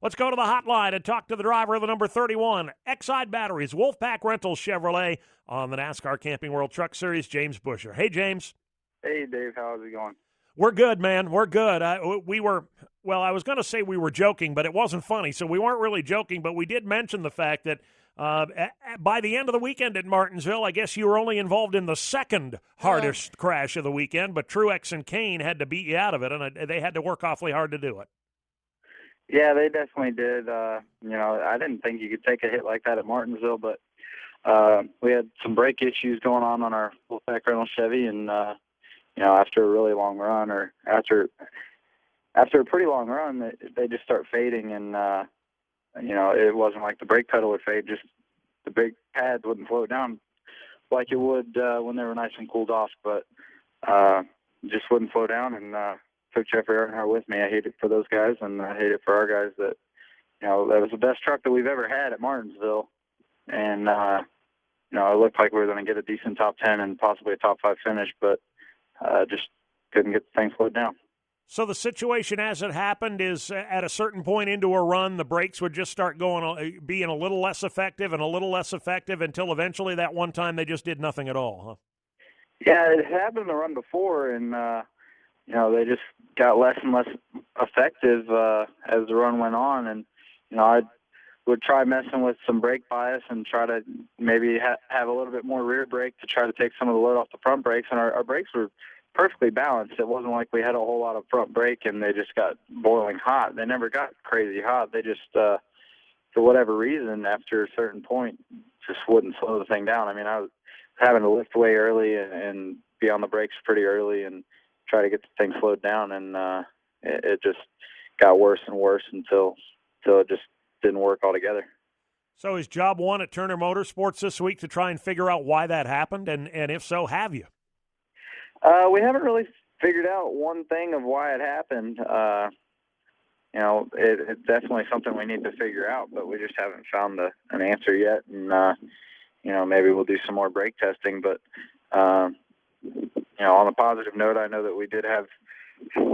Let's go to the hotline and talk to the driver of the number 31, Exide Batteries, Wolfpack Rentals Chevrolet on the NASCAR Camping World Truck Series, James Buescher. Hey, James. Hey, Dave. How's it going? We're good, man. We're good. I was going to say we were joking, but it wasn't funny, so we weren't really joking, but we did mention the fact that by the end of the weekend at Martinsville, I guess you were only involved in the second hardest crash of the weekend, but Truex and Kane had to beat you out of it, and they had to work awfully hard to do it. Yeah, they definitely did. I didn't think you could take a hit like that at Martinsville, but we had some brake issues going on our Wolfpack rental Chevy, and after a really long run, or after a pretty long run, they just start fading, and it wasn't like the brake pedal would fade, just the brake pads wouldn't float down like it would when they were nice and cooled off, but just wouldn't slow down, and took Jeffrey Earnhardt with me. I hate it for those guys, and I hate it for our guys that, that was the best truck that we've ever had at Martinsville. And, it looked like we were going to get a decent top 10 and possibly a top 5 finish, but just couldn't get the thing slowed down. So the situation as it happened is at a certain point into a run, the brakes would just start being a little less effective and a little less effective until eventually that one time they just did nothing at all, huh? Yeah, it happened the run before, and, they just got less and less effective as the run went on. And, I would try messing with some brake bias and try to maybe have a little bit more rear brake to try to take some of the load off the front brakes. And our brakes were perfectly balanced. It wasn't like we had a whole lot of front brake and they just got boiling hot. They never got crazy hot. They just, for whatever reason, after a certain point, just wouldn't slow the thing down. I mean, I was having to lift way early and be on the brakes pretty early and try to get the thing slowed down, and it just got worse and worse until it just didn't work altogether. So is job one at Turner Motorsports this week to try and figure out why that happened, and if so, have you? We haven't really figured out one thing of why it happened. It's definitely something we need to figure out, but we just haven't found an answer yet, and maybe we'll do some more brake testing, but on a positive note, I know that we did have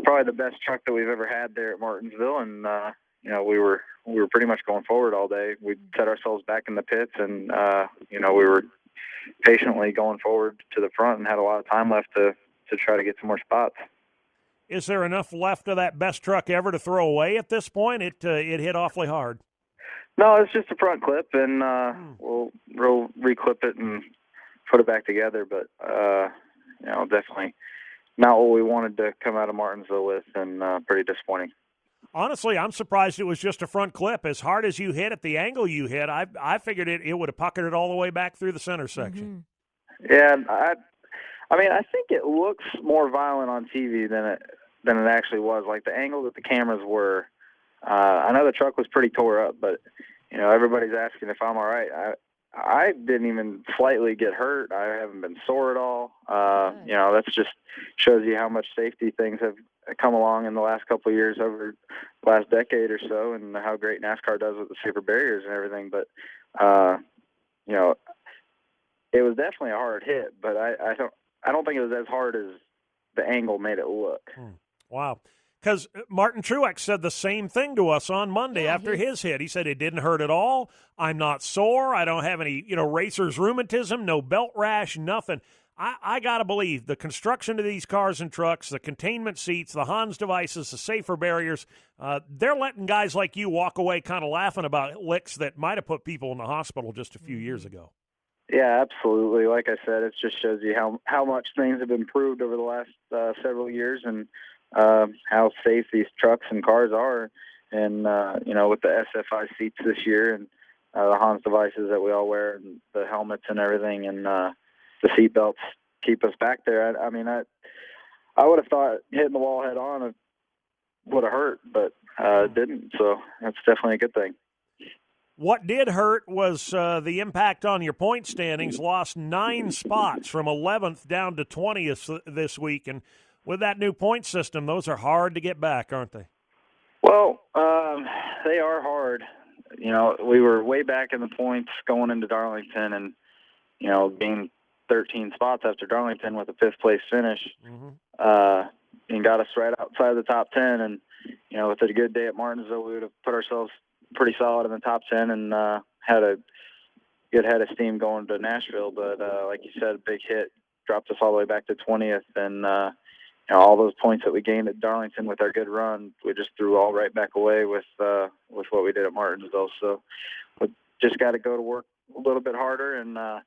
probably the best truck that we've ever had there at Martinsville, and we were pretty much going forward all day. We set ourselves back in the pits, and we were patiently going forward to the front and had a lot of time left to try to get some more spots. Is there enough left of that best truck ever to throw away at this point? It hit awfully hard. No, it's just a front clip, and we'll reclip it and put it back together, but definitely not what we wanted to come out of Martinsville with, and pretty disappointing. Honestly, I'm surprised it was just a front clip. As hard as you hit at the angle you hit, I figured it would have puckered it all the way back through the center section. Mm-hmm. Yeah, I think it looks more violent on TV than it actually was. Like the angle that the cameras were, I know the truck was pretty tore up, but everybody's asking if I'm all right. I didn't even slightly get hurt. I haven't been sore at all. That's just shows you how much safety things have come along in the last couple of years, over the last decade or so, and how great NASCAR does with the safer barriers and everything. But, it was definitely a hard hit, but I don't think it was as hard as the angle made it look. Wow. Because Martin Truex said the same thing to us on Monday after his hit. He said, it didn't hurt at all. I'm not sore. I don't have any, racer's rheumatism, no belt rash, nothing. I got to believe the construction of these cars and trucks, the containment seats, the Hans devices, the safer barriers, they're letting guys like you walk away kind of laughing about licks that might have put people in the hospital just a few years ago. Yeah, absolutely. Like I said, it just shows you how much things have improved over the last several years, and how safe these trucks and cars are. And, with the SFI seats this year, and the Hans devices that we all wear, and the helmets and everything, and the seat belts keep us back there. I would have thought hitting the wall head on would have hurt, but it didn't. So that's definitely a good thing. What did hurt was the impact on your point standings. Lost 9 spots from 11th down to 20th this week. And with that new point system, those are hard to get back, aren't they? Well, they are hard. We were way back in the points going into Darlington, and, being 13 spots after Darlington with a 5th place finish, and got us right outside the top 10. And, with a good day at Martinsville, we would have put ourselves pretty solid in the top 10 and had a good head of steam going to Nashville. But like you said, a big hit dropped us all the way back to 20th, and all those points that we gained at Darlington with our good run, we just threw all right back away with what we did at Martinsville. So we just got to go to work a little bit harder. And the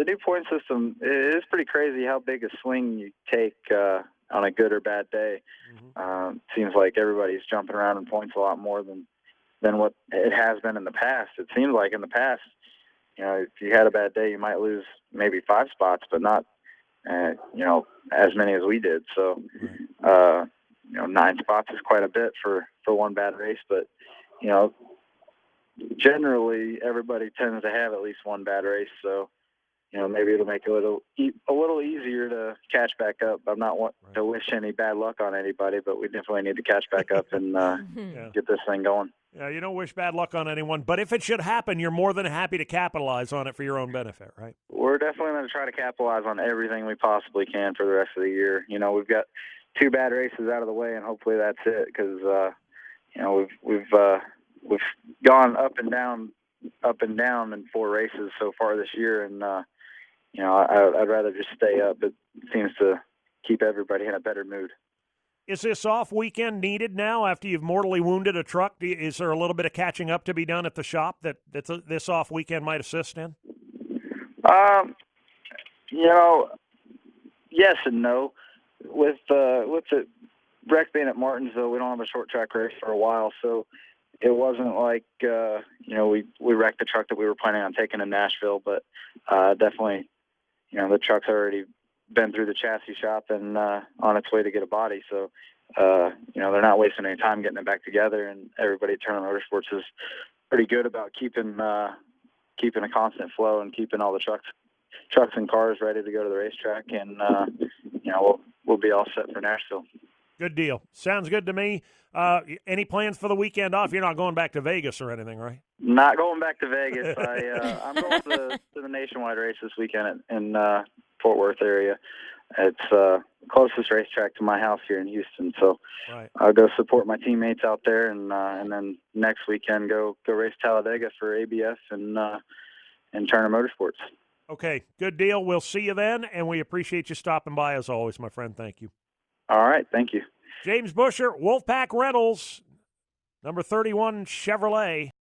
new point system, it is pretty crazy how big a swing you take on a good or bad day. Seems like everybody's jumping around in points a lot more than what it has been in the past. It seems like in the past, if you had a bad day, you might lose maybe 5 spots, but not as many as we did. So 9 spots is quite a bit for one bad race, but generally everybody tends to have at least one bad race. So maybe it'll make it a little easier to catch back up. I'm not wanting to wish any bad luck on anybody, but we definitely need to catch back up and get this thing going. Yeah, you don't wish bad luck on anyone, but if it should happen, you're more than happy to capitalize on it for your own benefit, right? We're definitely going to try to capitalize on everything we possibly can for the rest of the year. We've got 2 bad races out of the way, and hopefully that's it, because we've gone up and down in 4 races so far this year, and I'd rather just stay up. It seems to keep everybody in a better mood. Is this off weekend needed now after you've mortally wounded a truck? Is there a little bit of catching up to be done at the shop that this off weekend might assist in? Yes and no. With the wreck being at Martinsville, we don't have a short track race for a while, so it wasn't like we wrecked the truck that we were planning on taking to Nashville, but definitely, the truck's already been through the chassis shop and on its way to get a body. So, they're not wasting any time getting it back together, and everybody at Turner Motorsports is pretty good about keeping a constant flow and keeping all the trucks and cars ready to go to the racetrack. And, we'll be all set for Nashville. Good deal. Sounds good to me. Any plans for the weekend off? You're not going back to Vegas or anything, right? Not going back to Vegas. I'm going to the nationwide race this weekend in Fort Worth area. It's the closest racetrack to my house here in Houston, so right. I'll go support my teammates out there, and then next weekend go race Talladega for ABS and Turner Motorsports. Okay, good deal. We'll see you then, and we appreciate you stopping by as always, my friend. Thank you. All right, thank you. James Buescher, Wolfpack Rentals, number 31 Chevrolet.